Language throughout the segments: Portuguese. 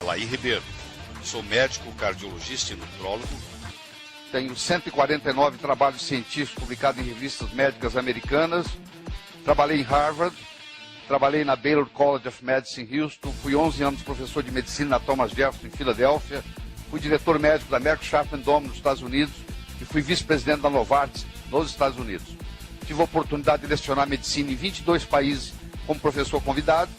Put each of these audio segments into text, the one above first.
Alair Ribeiro. Sou médico, cardiologista e nutrólogo. Tenho 149 trabalhos científicos publicados em revistas médicas americanas. Trabalhei em Harvard, trabalhei na Baylor College of Medicine em Houston, fui 11 anos professor de medicina na Thomas Jefferson em Filadélfia, fui diretor médico da Merck Sharp & Dohme nos Estados Unidos e fui vice-presidente da Novartis nos Estados Unidos. Tive a oportunidade de lecionar medicina em 22 países como professor convidado.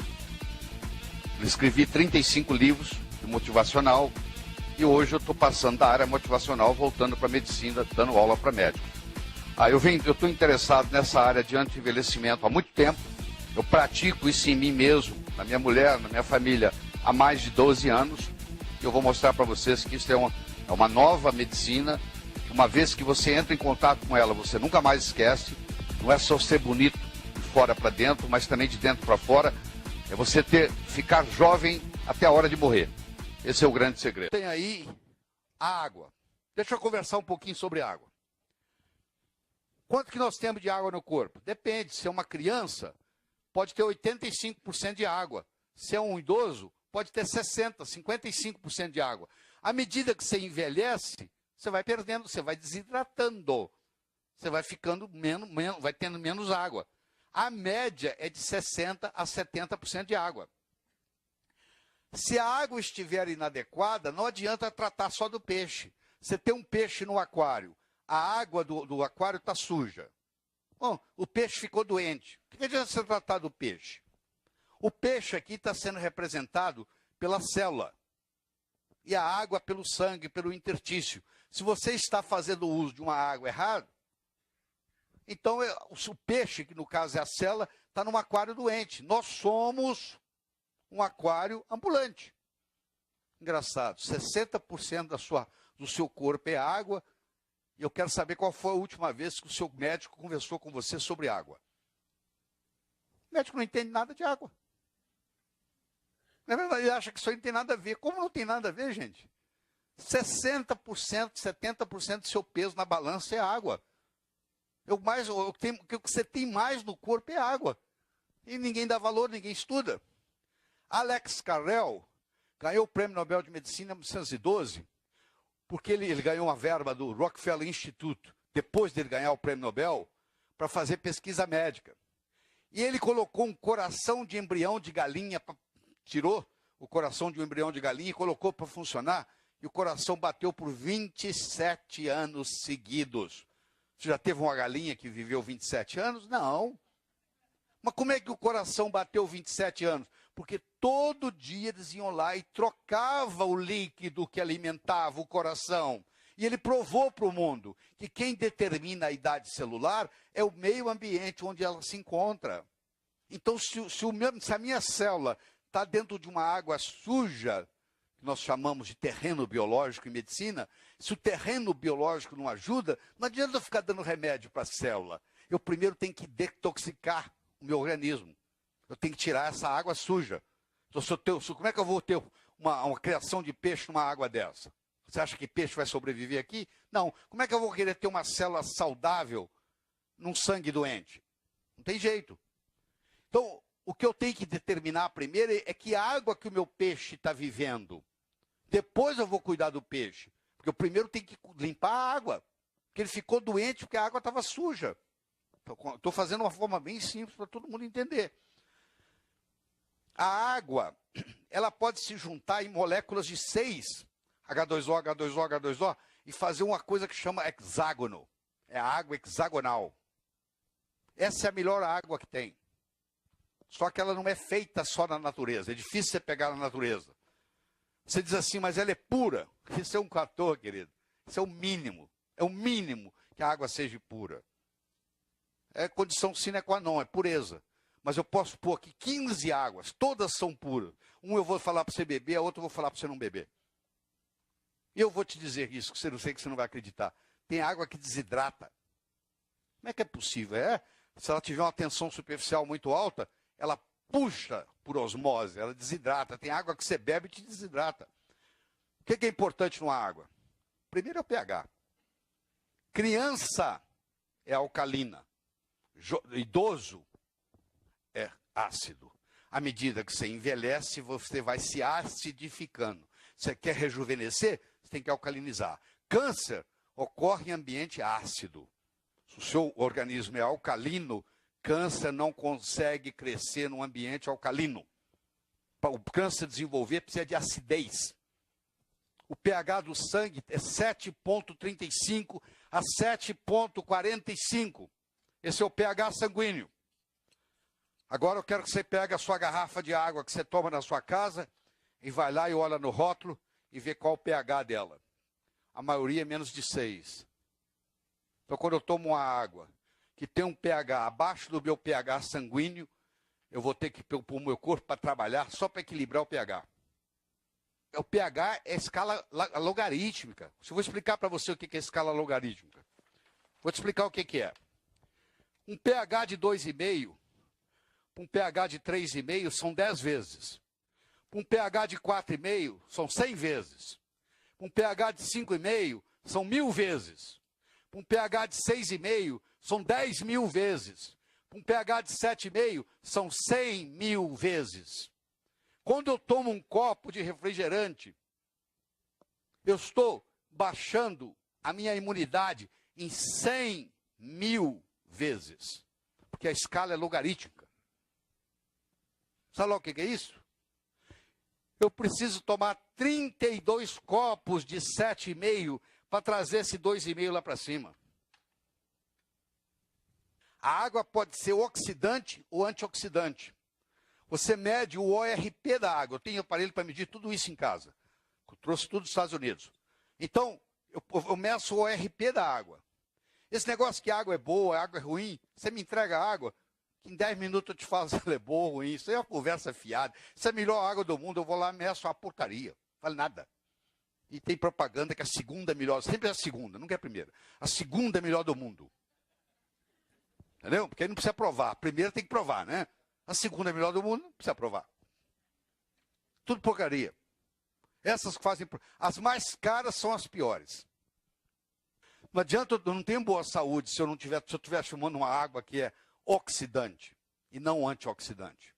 Escrevi 35 livros de motivacional e hoje eu estou passando da área motivacional, voltando para a medicina, dando aula para médicos. Eu estou interessado nessa área de anti-envelhecimento há muito tempo. Eu pratico isso em mim mesmo, na minha mulher, na minha família, há mais de 12 anos. E eu vou mostrar para vocês que isso é uma nova medicina. Uma vez que você entra em contato com ela, você nunca mais esquece. Não é só ser bonito de fora para dentro, mas também de dentro para fora. É você ficar jovem até a hora de morrer. Esse é o grande segredo. Tem aí a água. Deixa eu conversar um pouquinho sobre água. Quanto que nós temos de água no corpo? Depende. Se é uma criança, pode ter 85% de água. Se é um idoso, pode ter 60%, 55% de água. À medida que você envelhece, você vai perdendo, você vai desidratando. Você vai ficando vai tendo menos água. A média é de 60% a 70% de água. Se a água estiver inadequada, não adianta tratar só do peixe. Você tem um peixe no aquário, a água do aquário está suja. Bom, o peixe ficou doente. O que adianta você tratar do peixe? O peixe aqui está sendo representado pela célula. E a água pelo sangue, pelo interstício. Se você está fazendo uso de uma água errada, então o peixe, que no caso é a célula, está num aquário doente. Nós somos um aquário ambulante. Engraçado, 60% do seu corpo é água. E eu quero saber qual foi a última vez que o seu médico conversou com você sobre água. O médico não entende nada de água. Na verdade, ele acha que isso aí não tem nada a ver. Como não tem nada a ver, gente? 60%, 70% do seu peso na balança é água. O que você tem mais no corpo é água. E ninguém dá valor, ninguém estuda. Alex Carrel ganhou o Prêmio Nobel de Medicina em 1912, porque ele ganhou uma verba do Rockefeller Institute, depois dele ganhar o Prêmio Nobel, para fazer pesquisa médica. E ele colocou um coração de embrião de galinha, tirou o coração de um embrião de galinha e colocou para funcionar, e o coração bateu por 27 anos seguidos. Você já teve uma galinha que viveu 27 anos? Não. Mas como é que o coração bateu 27 anos? Porque todo dia eles iam lá e trocavam o líquido que alimentava o coração. E ele provou para o mundo que quem determina a idade celular é o meio ambiente onde ela se encontra. Então, se a minha célula está dentro de uma água suja, que nós chamamos de terreno biológico em medicina, se o terreno biológico não ajuda, não adianta eu ficar dando remédio para a célula. Eu primeiro tenho que detoxicar o meu organismo. Eu tenho que tirar essa água suja. Então, como é que eu vou ter uma criação de peixe numa água dessa? Você acha que peixe vai sobreviver aqui? Não. Como é que eu vou querer ter uma célula saudável num sangue doente? Não tem jeito. Então, o que eu tenho que determinar primeiro é que água que o meu peixe está vivendo. Depois eu vou cuidar do peixe. Porque eu primeiro tenho que limpar a água. Porque ele ficou doente porque a água estava suja. Estou fazendo uma forma bem simples para todo mundo entender. A água, ela pode se juntar em moléculas de 6, H2O, H2O, H2O, e fazer uma coisa que chama hexágono. É a água hexagonal. Essa é a melhor água que tem. Só que ela não é feita só na natureza. É difícil você pegar na natureza. Você diz assim, mas ela é pura. Isso é um fator, querido. Isso é o mínimo. É o mínimo que a água seja pura. É condição sine qua non, é pureza. Mas eu posso pôr aqui 15 águas, todas são puras. Um eu vou falar para você beber, a outra eu vou falar para você não beber. E eu vou te dizer isso, que você não sei que você não vai acreditar. Tem água que desidrata. Como é que é possível? Se ela tiver uma tensão superficial muito alta, ela puxa por osmose, ela desidrata. Tem água que você bebe e te desidrata. O que é importante numa água? Primeiro é o pH. Criança é alcalina. Idoso é ácido. À medida que você envelhece, você vai se acidificando. Você quer rejuvenescer? Você tem que alcalinizar. Câncer ocorre em ambiente ácido. Se o seu organismo é alcalino, câncer não consegue crescer num ambiente alcalino. Para o câncer desenvolver, precisa de acidez. O pH do sangue é 7,35 a 7,45. Esse é o pH sanguíneo. Agora eu quero que você pegue a sua garrafa de água que você toma na sua casa e vai lá e olha no rótulo e vê qual o pH dela. A maioria é menos de 6. Então, quando eu tomo uma água que tem um pH abaixo do meu pH sanguíneo, eu vou ter que pôr o meu corpo para trabalhar só para equilibrar o pH. O pH é escala logarítmica. Eu vou explicar para você o que é escala logarítmica. Vou te explicar o que é. Um pH de 2,5, um pH de 3,5 são 10 vezes. Um pH de 4,5 são 100 vezes. Um pH de 5,5 são 1000 vezes. Um pH de 6,5 são 10.000 vezes. Um pH de 7,5 são 100.000 vezes. Quando eu tomo um copo de refrigerante, eu estou baixando a minha imunidade em 100.000 vezes. Porque a escala é logarítmica. Sabe lá o que é isso? Eu preciso tomar 32 copos de 7,5 para trazer esse 2,5 lá para cima. A água pode ser oxidante ou antioxidante. Você mede o ORP da água. Eu tenho aparelho para medir tudo isso em casa. Eu trouxe tudo dos Estados Unidos. Então, eu meço o ORP da água. Esse negócio que a água é boa, a água é ruim, você me entrega a água, que em 10 minutos eu te falo se ela é boa ou ruim. Isso é uma conversa fiada. Isso é a melhor água do mundo, eu vou lá e meço uma porcaria. Não vale nada. E tem propaganda que a segunda é melhor, sempre é a segunda, nunca é a primeira. A segunda é melhor do mundo. Entendeu? Porque aí não precisa provar. A primeira tem que provar, né? A segunda é melhor do mundo, não precisa provar. Tudo porcaria. Essas que fazem... As mais caras são as piores. Não adianta, eu não tenho boa saúde se eu estiver fumando uma água que é oxidante e não antioxidante.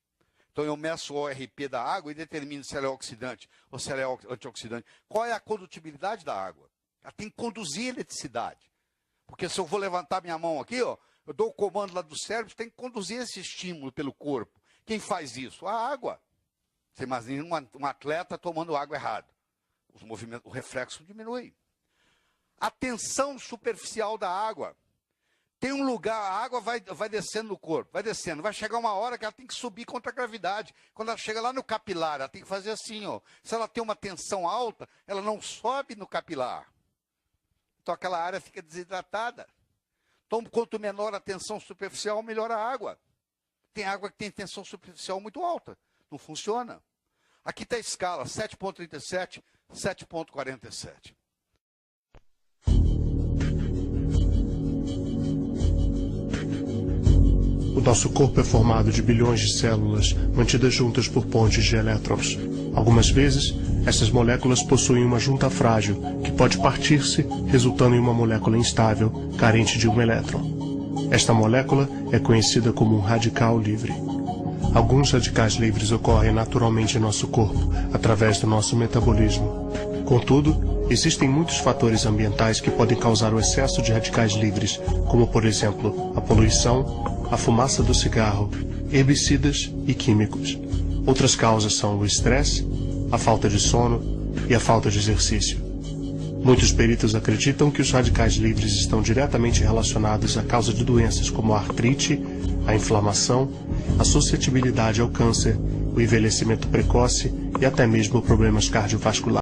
Então eu meço o ORP da água e determino se ela é oxidante ou se ela é antioxidante. Qual é a condutibilidade da água? Ela tem que conduzir eletricidade. Porque se eu vou levantar minha mão aqui, ó, eu dou o comando lá do cérebro, tem que conduzir esse estímulo pelo corpo. Quem faz isso? A água. Você imagina um atleta tomando água errado. O reflexo diminui. A tensão superficial da água. Tem um lugar, a água vai descendo no corpo, vai descendo. Vai chegar uma hora que ela tem que subir contra a gravidade. Quando ela chega lá no capilar, ela tem que fazer assim, ó. Se ela tem uma tensão alta, ela não sobe no capilar. Então aquela área fica desidratada. Então, quanto menor a tensão superficial, melhor a água. Tem água que tem tensão superficial muito alta. Não funciona. Aqui está a escala, 7,37, 7,47. O nosso corpo é formado de bilhões de células mantidas juntas por pontes de elétrons. Algumas vezes, essas moléculas possuem uma junta frágil que pode partir-se, resultando em uma molécula instável, carente de um elétron. Esta molécula é conhecida como um radical livre. Alguns radicais livres ocorrem naturalmente em nosso corpo, através do nosso metabolismo. Contudo, existem muitos fatores ambientais que podem causar o excesso de radicais livres, como, por exemplo, a poluição, a fumaça do cigarro, herbicidas e químicos. Outras causas são o estresse, a falta de sono e a falta de exercício. Muitos peritos acreditam que os radicais livres estão diretamente relacionados à causa de doenças como a artrite, a inflamação, a suscetibilidade ao câncer, o envelhecimento precoce e até mesmo problemas cardiovasculares.